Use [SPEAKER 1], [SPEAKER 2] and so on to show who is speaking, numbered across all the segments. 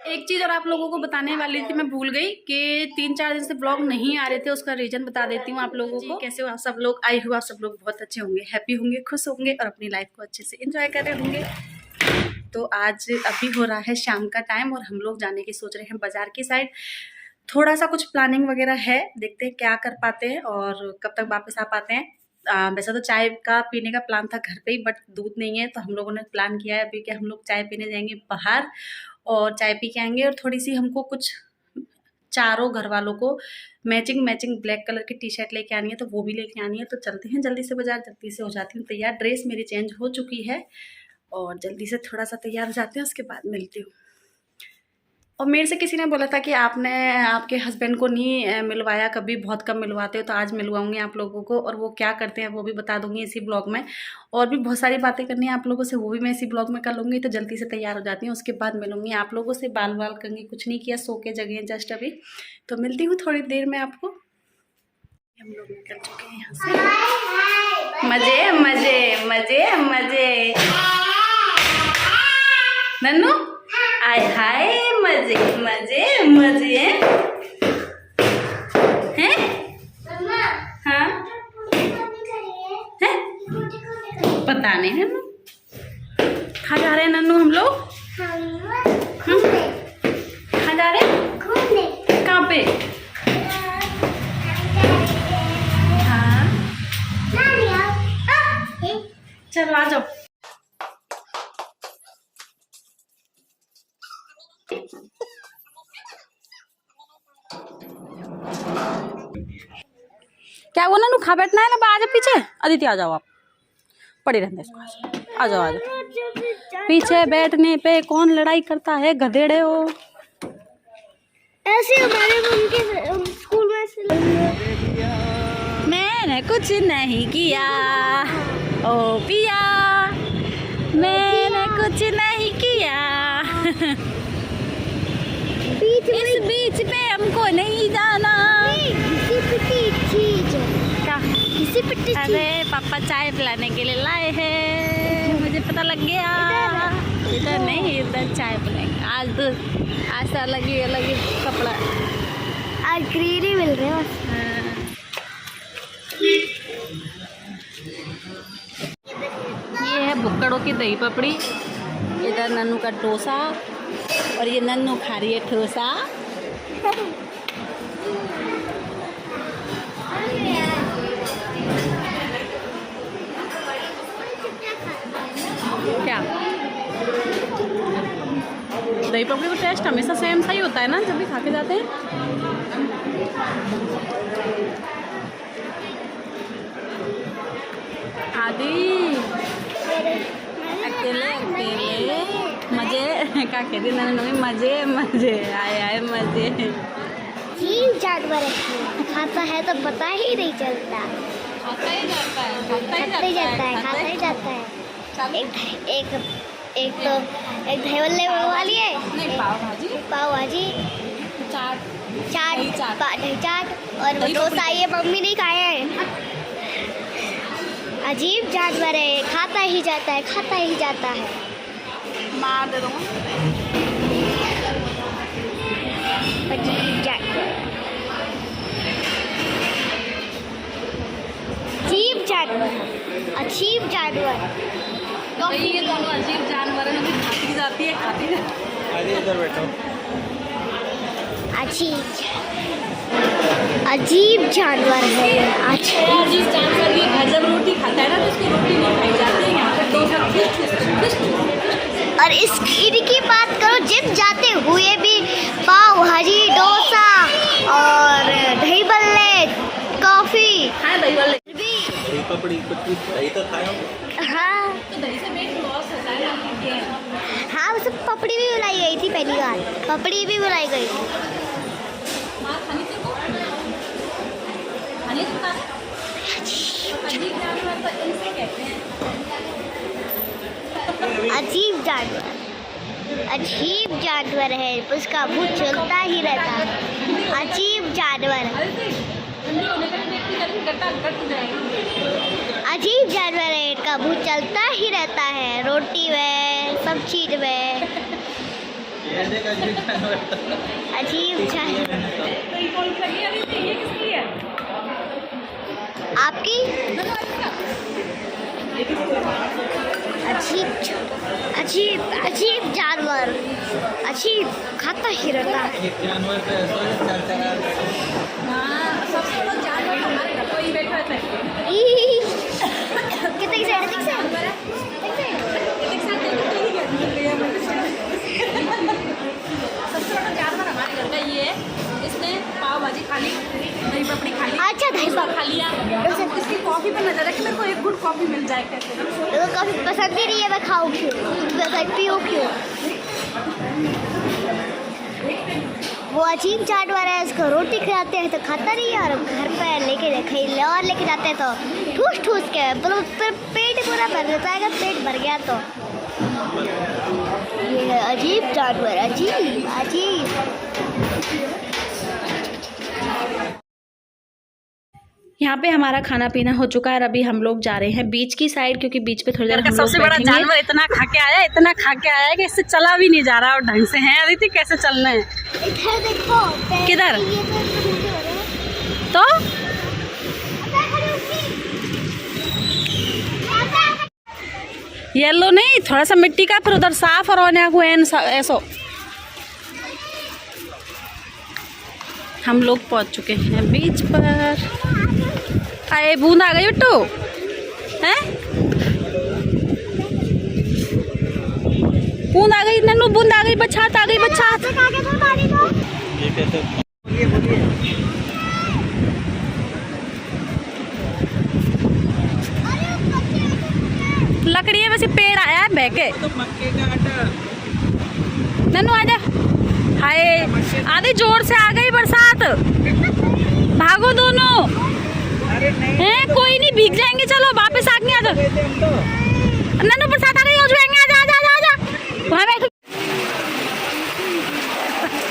[SPEAKER 1] एक चीज़ और आप लोगों को बताने वाली थी, मैं भूल गई कि 3-4 दिन से ब्लॉग नहीं आ रहे थे, उसका रीज़न बता देती हूँ आप लोगों को। कैसे हो आप सब लोग? आई हुआ सब लोग बहुत अच्छे होंगे, हैप्पी होंगे, खुश होंगे और अपनी लाइफ को अच्छे से एंजॉय कर रहे होंगे। तो आज अभी हो रहा है शाम का टाइम और हम लोग जाने की सोच रहे हैं बाज़ार की साइड। थोड़ा सा कुछ प्लानिंग वगैरह है, देखते हैं क्या कर पाते हैं और कब तक वापस आ पाते हैं। वैसा तो चाय का पीने का प्लान था घर पे ही, बट दूध नहीं है तो हम लोगों ने प्लान किया है अभी कि हम लोग चाय पीने जाएंगे बाहर और चाय पी के आएंगे। और थोड़ी सी हमको कुछ चारों घर वालों को मैचिंग ब्लैक कलर की टी शर्ट लेके आनी है, तो वो भी लेके आनी है। तो चलते हैं जल्दी से बाजार, जल्दी से हो जाती हूँ तैयार। ड्रेस मेरी चेंज हो चुकी है और जल्दी से थोड़ा सा तैयार हो जाते हैं, उसके बाद मिलती हूँ। और मेरे से किसी ने बोला था कि आपने आपके हस्बैंड को नहीं मिलवाया कभी, बहुत कम मिलवाते हो, तो आज मिलवाऊंगी आप लोगों को। और वो क्या करते हैं वो भी बता दूंगी इसी ब्लॉग में। और भी बहुत सारी बातें करनी है आप लोगों से, वो भी मैं इसी ब्लॉग में कर लूँगी। तो जल्दी से तैयार हो जाती हूँ, उसके बाद मिलूंगी आप लोगों से। बाल वाल कंगी कुछ नहीं किया, सो के जगह जस्ट अभी। तो मिलती हूँ थोड़ी देर में आपको। हम लोग निकल चुके हैं यहाँ से। मजे मजे मजे मजे नन्नू, आय हाय मजे मजे मजे हैं। हाँ है, पता नहीं नन्नू। कहाँ जा रहे हैं नन्नू हम लोग? कहाँ जा रहे हैं? कहाँ पे? हाँ चलो आ जाओ। क्या वो नन्नू खा बैठना है ना, आ जाओ पीछे। अदिति आ जाओ, आप पड़े रहने इसको। आ जाओ आ जाओ। पीछे बैठने पे कौन लड़ाई करता है, गधेड़े हो।
[SPEAKER 2] ऐसे हमारे उनके स्कूल में
[SPEAKER 1] मैंने कुछ नहीं किया ओ पिया, मैंने कुछ नहीं किया। इस बीच पे हमको नहीं जाना। क्या? अरे पापा चाय पिलाने के लिए लाए हैं, मुझे पता लग गया। इधर नहीं, इधर चाय पिलाएंगे आज। तो आज तो अलग ही कपड़ा,
[SPEAKER 2] आज ग्रीन ही मिल रहे हैं।
[SPEAKER 1] ये है बुक्कड़ों की दही पपड़ी, इधर नन्नू का डोसा और ये नन्नू खा रही है ठोसा। क्या दही पपड़ी का टेस्ट हमेशा सेम सा ही होता है ना जब भी खा के जाते हैं। आदि अकेले अकेले मजे क्या कहती है, मजे मजे आए आए मजे।
[SPEAKER 2] जीव जानवर है, खाता है तो पता ही नहीं चलता।
[SPEAKER 1] खाता ही जाता है,
[SPEAKER 2] खाता ही जाता है। एक दही बल्ले मंगवा लिए, पाव भाजी, दही चाट और डोसा। ये मम्मी नहीं खाए हैं। अजीब जानवर है, खाता ही जाता है।
[SPEAKER 1] मार दे दो।
[SPEAKER 2] अजीब जानवर
[SPEAKER 1] तो ये दोनों अजीब जानवर हैं, अभी खाती जाती है।
[SPEAKER 3] इधर बैठो।
[SPEAKER 2] अजीब जानवर है।
[SPEAKER 1] अजीब जानवर ये घर जब रोटी खाता है ना तो उसकी रोटी नहीं खाई जाती है। यहाँ पे
[SPEAKER 2] और इनकी बात करो, जिम जाते हुए भी पाव भाजी, डोसा और दही बल्ले, कॉफी
[SPEAKER 1] खाए दही वाले
[SPEAKER 3] दही पपड़ी कुछ भी दही तो खाए होंगे।
[SPEAKER 2] हाँ
[SPEAKER 1] तो दही से वेट लॉस होता है।
[SPEAKER 2] हाँ, उसे पपड़ी भी बुलाई गई थी पहली बार, पपड़ी भी बुलाई गई थी। अजीब जानवर है, उसका मुंह चलता ही रहता है। अजीब जानवर है, इनका मुंह चलता ही रहता है, रोटी में, सब चीज में। अजीब जानवर। आपकी अजीब अजीब अजीब जानवर, अजीब खाता ही रहता है।
[SPEAKER 3] जानवर पे
[SPEAKER 1] सबसे बड़ा जानवर हमारे घर कोई बैठा है।
[SPEAKER 2] कितने की साइड दिख
[SPEAKER 1] सबसे बड़ा जानवर हमारे घर का ये है। इसने पाव भाजी खा ली, दही पपड़ी खा ली।
[SPEAKER 2] अच्छा, दही
[SPEAKER 1] उसका
[SPEAKER 2] पपड़ी
[SPEAKER 1] खा लिया। इसकी कॉफी पे नजर है कि मेरे को एक गुड कॉफी मिल जाए कैसे।
[SPEAKER 2] तो कभी पसंद ही नहीं है, मैं खाऊं क्यों, मैं पीऊं क्यों। वो अजीब जानवर है, उसको रोटी खिलाते हैं तो खाता नहीं है, और घर पे लेके जाते हैं तो ठूस ठूस के मतलब फिर पेट पूरा भर जाता है। अगर पेट भर गया तो ये है अजीब जानवर, अजीब अजीब।
[SPEAKER 1] यहाँ पे हमारा खाना पीना हो चुका है और अभी हम लोग जा रहे हैं बीच की साइड, क्योंकि बीच पे थोड़ी देर हम लोग
[SPEAKER 4] सबसे बड़ा
[SPEAKER 1] बैठेंगे।
[SPEAKER 4] जानवर इतना खा के आया है कि इससे चला भी नहीं जा रहा और ढंग से है। अदिति कैसे चलना है?
[SPEAKER 2] इधर देखो,
[SPEAKER 1] किधर?
[SPEAKER 2] ये तो नीचे हो रहा है।
[SPEAKER 1] तो येलो नहीं, थोड़ा सा मिट्टी का, फिर उधर साफ और होने को ऐसो। हम लोग पहुंच चुके हैं बीच पर। आए बूंद आ गई बिट्टू हैं? बूंद आ गई नन्नू, बूंद आ गई, बरसात आ गई, बरसात।
[SPEAKER 3] ये कैसे? बोलिए।
[SPEAKER 1] लकड़ी है वैसे, पेड़ आया है बहके।
[SPEAKER 3] तो मक्के का आटा।
[SPEAKER 1] नन्नू आजा। हाय, आधी जोर से आ गई बरसात, भागो दोनों।
[SPEAKER 3] अरे नहीं
[SPEAKER 1] हैं, कोई नहीं, भीग जाएंगे, चलो वापस आगे आ जाओ। नन्नू बरसात आ गई, हो जाएंगे, आजा आजा आजा आजा वहाँ बैठ।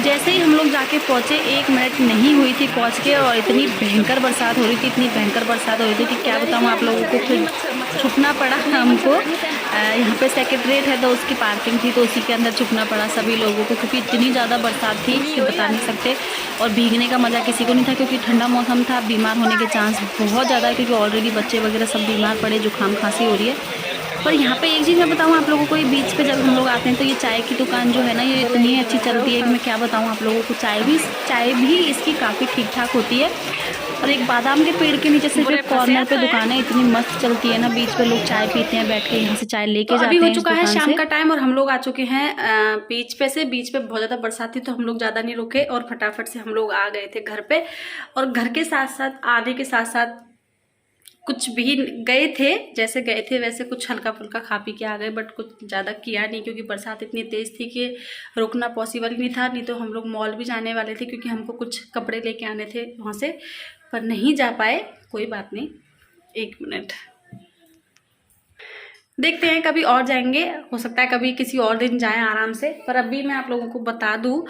[SPEAKER 1] जैसे ही हम लोग जाके पहुँचे, 1 मिनट नहीं हुई थी पहुँच के, और इतनी भयंकर बरसात हो रही थी, इतनी भयंकर बरसात हो रही थी कि क्या बताऊँ आप लोगों को। फिर छुपना पड़ा हमको। यहाँ पे सेक्रेटरीट है तो उसकी पार्किंग थी, तो उसी के अंदर छुपना पड़ा सभी लोगों को, क्योंकि इतनी ज़्यादा बरसात थी कि बता नहीं सकते। और भीगने का मज़ा किसी को नहीं था, क्योंकि ठंडा मौसम था, बीमार होने के चांस बहुत ज़्यादा है, क्योंकि ऑलरेडी बच्चे वगैरह सब बीमार पड़े, जुकाम खांसी हो रही है। पर यहाँ पे एक चीज़ मैं बताऊँ आप लोगों को, ये बीच पे जब हम लोग आते हैं तो ये चाय की दुकान जो है ना, ये इतनी अच्छी चलती है कि मैं क्या बताऊँ आप लोगों को। चाय भी इसकी काफ़ी ठीक ठाक होती है। और एक बादाम के पेड़ के नीचे से जो कॉर्नर पे दुकान है, इतनी मस्त चलती है ना, बीच पे लोग चाय पीते हैं बैठ के, यहाँ से चाय लेके जाते हैं। अभी हो चुका है शाम का टाइम और हम लोग आ चुके हैं बीच पे से। बीच पे बहुत ज़्यादा बरसात थी तो हम लोग ज़्यादा नहीं रुके और फटाफट से हम लोग आ गए थे घर पे। और घर के साथ साथ आने के साथ साथ कुछ भी गए थे, जैसे गए थे वैसे कुछ हल्का फुल्का खा पी के आ गए, बट कुछ ज़्यादा किया नहीं, क्योंकि बरसात इतनी तेज़ थी कि रुकना पॉसिबल ही नहीं था। नहीं तो हम लोग मॉल भी जाने वाले थे, क्योंकि हमको कुछ कपड़े लेके आने थे वहाँ से, पर नहीं जा पाए। कोई बात नहीं, 1 मिनट, देखते हैं कभी और जाएंगे, हो सकता है कभी किसी और दिन जाएं आराम से। पर अभी मैं आप लोगों को बता दूं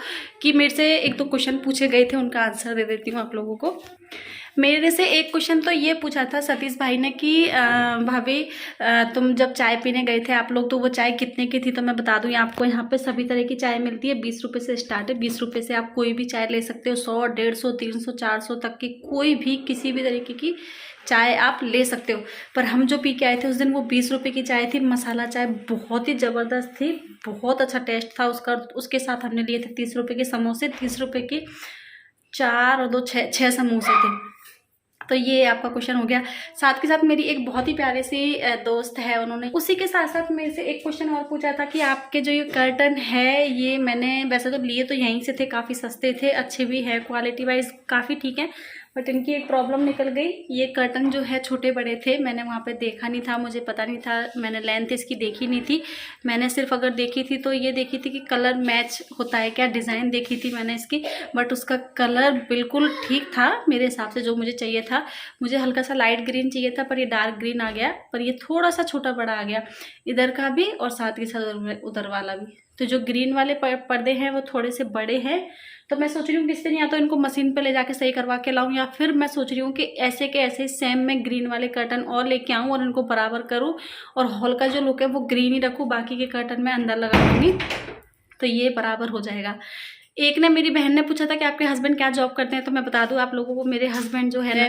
[SPEAKER 1] कि मेरे से 1-2 क्वेश्चन पूछे गए थे, उनका आंसर दे देती हूँ आप लोगों को। मेरे से एक क्वेश्चन तो ये पूछा था सतीश भाई ने कि भाभी तुम जब चाय पीने गए थे आप लोग, तो वो चाय कितने की थी? तो मैं बता दूं आपको, यहाँ पे सभी तरह की चाय मिलती है। 20 रुपये से स्टार्ट है। 20 रुपये से आप कोई भी चाय ले सकते हो, 100, 150, 300, 400 तक की कोई भी किसी भी तरीके की चाय आप ले सकते हो। पर हम जो पी के आए थे उस दिन, वो 20 रुपये की चाय थी, मसाला चाय, बहुत ही ज़बरदस्त थी, बहुत अच्छा टेस्ट था उसका। उसके साथ हमने लिए थे 30 रुपये के समोसे, 30 रुपये की 4 और 2 6 समोसे थे। तो ये आपका क्वेश्चन हो गया। साथ के साथ मेरी एक बहुत ही प्यारी सी दोस्त है, उन्होंने उसी के साथ साथ मेरे से एक क्वेश्चन और पूछा था कि आपके जो ये कर्टन है, ये मैंने वैसे तो लिए तो यहीं से थे, काफ़ी सस्ते थे, अच्छे भी है, क्वालिटी वाइज काफ़ी ठीक है, बट इनकी एक प्रॉब्लम निकल गई। ये कर्टन जो है छोटे बड़े थे, मैंने वहाँ पे देखा नहीं था, मुझे पता नहीं था, मैंने लेंथ इसकी देखी नहीं थी। मैंने सिर्फ अगर देखी थी तो ये देखी थी कि कलर मैच होता है क्या, डिज़ाइन देखी थी मैंने इसकी, बट उसका कलर बिल्कुल ठीक था मेरे हिसाब से जो मुझे चाहिए था। मुझे हल्का सा लाइट ग्रीन चाहिए था, पर ये डार्क ग्रीन आ गया, पर ये थोड़ा सा छोटा बड़ा आ गया, इधर का भी और साथ के साथ उधर वाला भी। तो जो ग्रीन वाले पर्दे हैं वो थोड़े से बड़े हैं, तो मैं सोच रही हूँ किस दिन या तो इनको मशीन पे ले जाके सही करवा के लाऊं, या फिर मैं सोच रही हूँ कि ऐसे के ऐसे सेम में ग्रीन वाले कर्टन और लेके आऊँ और इनको बराबर करूँ, और हॉल का जो लुक है वो ग्रीन ही रखूँ, बाकी के कर्टन मैं अंदर लगा दूँगी। तो ये बराबर हो जाएगा। एक ने मेरी बहन ने पूछा था कि आपके हस्बैंड क्या जॉब करते हैं, तो मैं बता दूं आप लोगों को, मेरे हस्बैंड जो है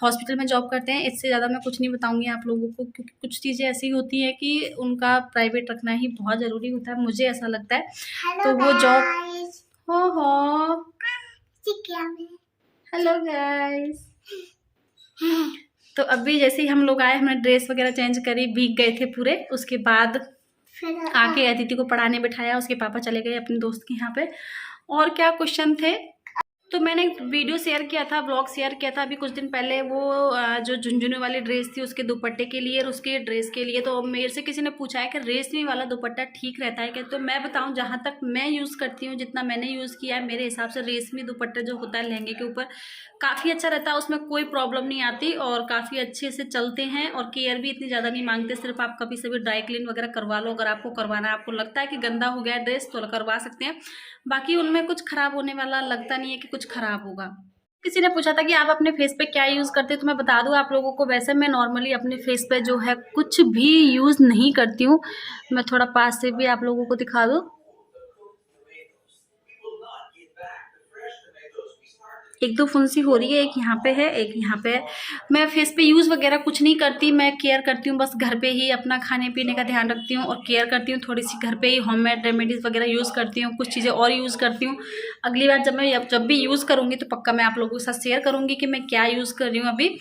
[SPEAKER 1] हॉस्पिटल में जॉब करते हैं। इससे ज़्यादा मैं कुछ नहीं बताऊंगी आप लोगों को, क्योंकि कुछ चीज़ें ऐसी होती हैं कि उनका प्राइवेट रखना ही बहुत ज़रूरी होता है, मुझे ऐसा लगता है। तो वो जॉब हो हेलो गाइस। तो अभी जैसे ही हम लोग आए, हमने ड्रेस वगैरह चेंज करी, भीग गए थे पूरे। उसके बाद आके अदिति को पढ़ाने बिठाया, उसके पापा चले गए अपने दोस्त के यहाँ पे। और क्या क्वेश्चन थे, तो मैंने एक वीडियो शेयर किया था, ब्लॉग शेयर किया था अभी कुछ दिन पहले, वो जो झुनझुने वाली ड्रेस थी उसके दुपट्टे के लिए और उसके ड्रेस के लिए। तो मेरे से किसी ने पूछा है कि रेशमी वाला दुपट्टा ठीक रहता है क्या। तो मैं बताऊं, जहाँ तक मैं यूज़ करती हूँ, जितना मैंने यूज़ किया है, मेरे हिसाब से रेशमी दुपट्टा जो होता है लहंगे के ऊपर काफ़ी अच्छा रहता है, उसमें कोई प्रॉब्लम नहीं आती और काफ़ी अच्छे से चलते हैं और केयर भी इतनी ज़्यादा नहीं मांगते। सिर्फ आप कभी से भी ड्राई क्लीन वगैरह करवा लो, अगर आपको करवाना है, आपको लगता है कि गंदा हो गया ड्रेस तो करवा सकते हैं। बाकी उनमें कुछ ख़राब होने वाला लगता नहीं है कि कुछ ख़राब होगा। किसी ने पूछा था कि आप अपने फेस पे क्या यूज़ करते हैं, तो मैं बता दूं आप लोगों को, वैसे मैं नॉर्मली अपने फेस पे जो है कुछ भी यूज़ नहीं करती हूँ। मैं थोड़ा पास से भी आप लोगों को दिखा दूँ। एक दो फुंसी हो रही है, एक यहाँ पे है, एक यहाँ पे है। मैं फेस पे यूज़ वगैरह कुछ नहीं करती, मैं केयर करती हूँ बस घर पे ही अपना खाने पीने का ध्यान रखती हूँ और केयर करती हूँ। थोड़ी सी घर पे ही होममेड रेमेडीज़ वगैरह यूज़ करती हूँ, कुछ चीज़ें और यूज़ करती हूँ। अगली बार जब भी यूज़ करूँगी तो पक्का मैं आप लोगों के साथ शेयर करूँगी कि मैं क्या यूज़ कर रही हूँ अभी।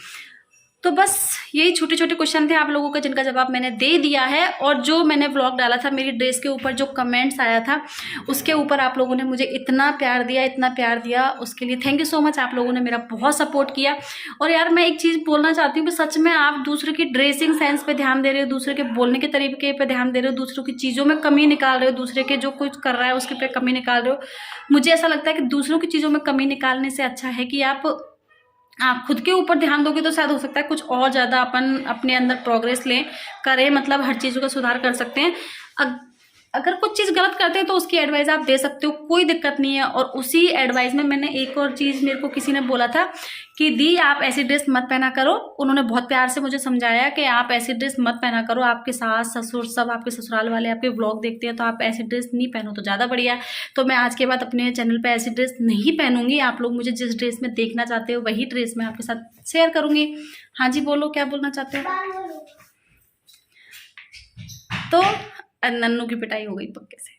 [SPEAKER 1] तो बस यही छोटे छोटे क्वेश्चन थे आप लोगों का, जिनका जवाब मैंने दे दिया है। और जो मैंने व्लॉग डाला था मेरी ड्रेस के ऊपर, जो कमेंट्स आया था उसके ऊपर आप लोगों ने मुझे इतना प्यार दिया, उसके लिए थैंक यू सो मच। आप लोगों ने मेरा बहुत सपोर्ट किया। और यार मैं एक चीज़ बोलना चाहती हूँ कि सच में आप दूसरे की ड्रेसिंग सेंस पे ध्यान दे रहे हो, दूसरे के बोलने के तरीके पे ध्यान दे रहे हो, दूसरों की चीज़ों में कमी निकाल रहे हो, दूसरे के जो कुछ कर रहा है उसके पे कमी निकाल रहे हो। मुझे ऐसा लगता है कि दूसरों की चीज़ों में कमी निकालने से अच्छा है कि आप खुद के ऊपर ध्यान दोगे तो शायद हो सकता है कुछ और ज़्यादा अपन अपने अंदर प्रोग्रेस करें, मतलब हर चीज़ों का सुधार कर सकते हैं। अगर कुछ चीज़ गलत करते हैं तो उसकी एडवाइस आप दे सकते हो, कोई दिक्कत नहीं है। और उसी एडवाइस में मैंने एक और चीज़, मेरे को किसी ने बोला था कि दी आप ऐसी ड्रेस मत पहना करो। उन्होंने बहुत प्यार से मुझे समझाया कि आप ऐसी ड्रेस मत पहना करो, आपके सास ससुर सब, आपके ससुराल वाले आपके व्लॉग देखते हैं, तो आप ऐसी ड्रेस नहीं पहनो तो ज़्यादा बढ़िया है। तो मैं आज के बाद अपने चैनल पर ऐसी ड्रेस नहीं पहनूंगी। आप लोग मुझे जिस ड्रेस में देखना चाहते हो वही ड्रेस मैं आपके साथ शेयर करूँगी। हाँ जी बोलो, क्या बोलना चाहते हो। तो नन्नू की पिटाई हो गई पक्के से।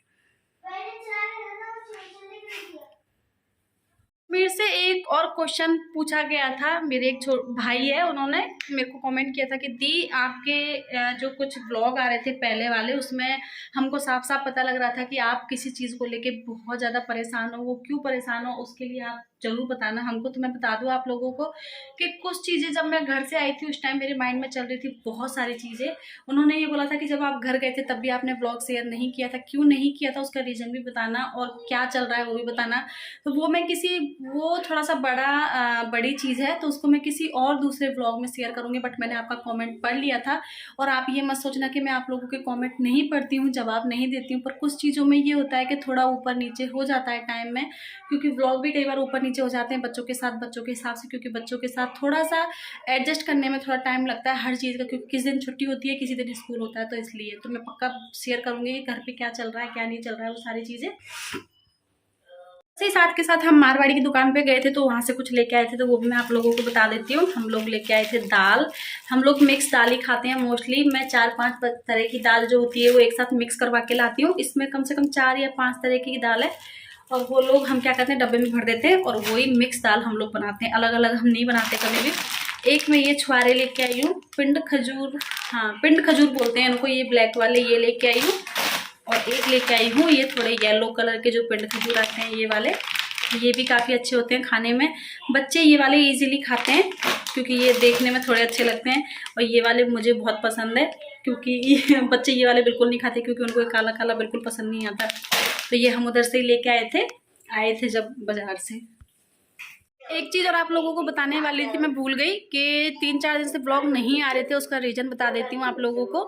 [SPEAKER 1] मेरे से एक और क्वेश्चन पूछा गया था, मेरे एक भाई है, उन्होंने मेरे को कमेंट किया था कि दी आपके जो कुछ ब्लॉग आ रहे थे पहले वाले, उसमें हमको साफ साफ पता लग रहा था कि आप किसी चीज़ को लेके बहुत ज़्यादा परेशान हो। वो क्यों परेशान हो उसके लिए आप ज़रूर बताना हमको। तो मैं बता दूँ आप लोगों को कि कुछ चीज़ें जब मैं घर से आई थी उस टाइम मेरे माइंड में चल रही थी बहुत सारी चीज़ें। उन्होंने ये बोला था कि जब आप घर गए थे तब भी आपने ब्लॉग शेयर नहीं किया था, क्यों नहीं किया था उसका रीज़न भी बताना और क्या चल रहा है वो भी बताना। तो वो थोड़ा सा बड़ी चीज़ है, तो उसको मैं किसी और दूसरे ब्लॉग में शेयर करूँगी। बट मैंने आपका कमेंट पढ़ लिया था और आप ये मत सोचना कि मैं आप लोगों के कमेंट नहीं पढ़ती हूँ, जवाब नहीं देती हूँ। पर कुछ चीज़ों में ये होता है कि थोड़ा ऊपर नीचे हो जाता है टाइम में, क्योंकि ब्लॉग भी कई बार ऊपर नीचे हो जाते हैं बच्चों के साथ, बच्चों के हिसाब से, क्योंकि बच्चों के साथ थोड़ा सा एडजस्ट करने में थोड़ा टाइम लगता है हर चीज़ का, क्योंकि किसी दिन छुट्टी होती है, किसी दिन स्कूल होता है। तो इसलिए तो मैं पक्का शेयर करूँगी घर पे क्या चल रहा है क्या नहीं चल रहा है, वो सारी चीज़ें। साथ के साथ हम मारवाड़ी की दुकान पे गए थे तो वहाँ से कुछ लेके आए थे, तो वो भी मैं आप लोगों को बता देती हूँ। हम लोग लेके आए थे दाल। हम लोग मिक्स दाल ही खाते हैं मोस्टली। मैं 4-5 तरह की दाल जो होती है वो एक साथ मिक्स करवा के लाती हूँ। इसमें कम से कम 4 या 5 तरह की दाल है और वो लोग हम क्या करते हैं डब्बे में भर देते हैं और वही मिक्स दाल हम लोग बनाते हैं। अलग अलग हम नहीं बनाते कभी भी। एक मैं ये छुआरे लेके आई हूँ, पिंड खजूर, हाँ पिंड खजूर बोलते हैं इनको, ये ब्लैक वाले ये लेके आई हूँ। और एक लेके आई हूँ ये थोड़े येलो कलर के जो पिंड खजूर आते हैं ये वाले, ये भी काफ़ी अच्छे होते हैं खाने में। बच्चे ये वाले इजीली खाते हैं क्योंकि ये देखने में थोड़े अच्छे लगते हैं और ये वाले मुझे बहुत पसंद है क्योंकि बच्चे ये वाले बिल्कुल नहीं खाते क्योंकि उनको काला काला बिल्कुल पसंद नहीं आता। तो ये हम उधर से ही लेके आए थे जब बाज़ार से। एक चीज़ और आप लोगों को बताने वाली थी, मैं भूल गई कि 3-4 दिन से ब्लॉग नहीं आ रहे थे, उसका रीज़न बता देती हूँ आप लोगों को।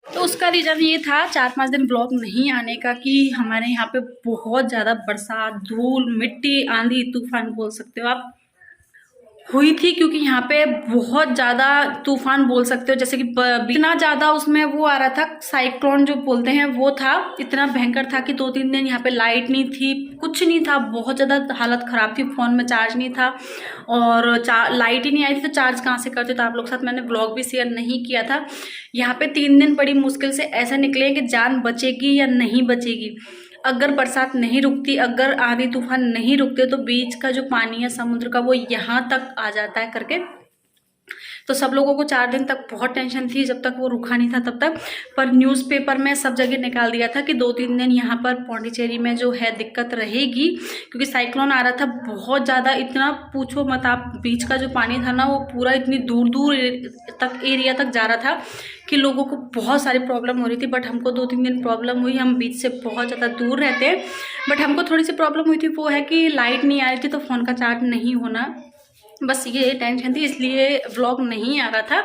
[SPEAKER 1] तो उसका रीज़न ये था 4-5 दिन ब्लॉग नहीं आने का कि हमारे यहाँ पे बहुत ज़्यादा बरसात, धूल, मिट्टी, आंधी तूफान बोल सकते हो आप, हुई थी, क्योंकि यहाँ पे बहुत ज़्यादा तूफान बोल सकते हो, जैसे कि इतना ज़्यादा उसमें वो आ रहा था, साइक्लोन जो बोलते हैं वो था, इतना भयंकर था कि 2-3 दिन यहाँ पे लाइट नहीं थी, कुछ नहीं था, बहुत ज़्यादा हालत ख़राब थी, फ़ोन में चार्ज नहीं था और लाइट ही नहीं आई थी तो चार्ज कहाँ से करते। तो आप लोग के साथ मैंने ब्लॉग भी शेयर नहीं किया था। यहाँ पे 3 दिन बड़ी मुश्किल से ऐसा निकले कि जान बचेगी या नहीं बचेगी। अगर बरसात नहीं रुकती, अगर आंधी तूफान नहीं रुकते तो बीच का जो पानी है समुद्र का वो यहाँ तक आ जाता है करके। तो सब लोगों को 4 दिन तक बहुत टेंशन थी, जब तक वो रुका नहीं था तब तक। पर न्यूज़पेपर में सब जगह निकाल दिया था कि 2-3 दिन यहाँ पर पौंडीचेरी में जो है दिक्कत रहेगी, क्योंकि साइक्लोन आ रहा था बहुत ज़्यादा। इतना पूछो मत आप, बीच का जो पानी था ना वो पूरा इतनी दूर दूर तक एरिया तक जा रहा था कि लोगों को बहुत सारी प्रॉब्लम हो रही थी। बट हमको 2-3 दिन प्रॉब्लम हुई, हम बीच से बहुत ज़्यादा दूर रहते हैं। बट हमको थोड़ी सी प्रॉब्लम हुई थी, वो है कि लाइट नहीं आ रही थी तो फ़ोन का चार्ज नहीं होना, बस ये टेंशन थी, इसलिए व्लॉग नहीं आ रहा था।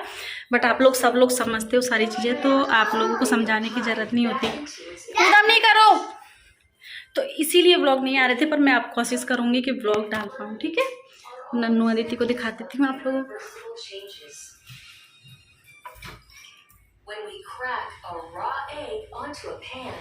[SPEAKER 1] बट आप लोग सब लोग समझते हो सारी चीज़ें, तो आप लोगों को समझाने की ज़रूरत नहीं होती। कूदम नहीं करो, तो इसीलिए व्लॉग नहीं आ रहे थे। पर मैं आप कोशिश करूँगी कि व्लॉग डाल पाऊँ, ठीक है। नन्नू अदिति को दिखा देती हूँ आप लोगों को।
[SPEAKER 5] When we crack a raw egg onto a pan,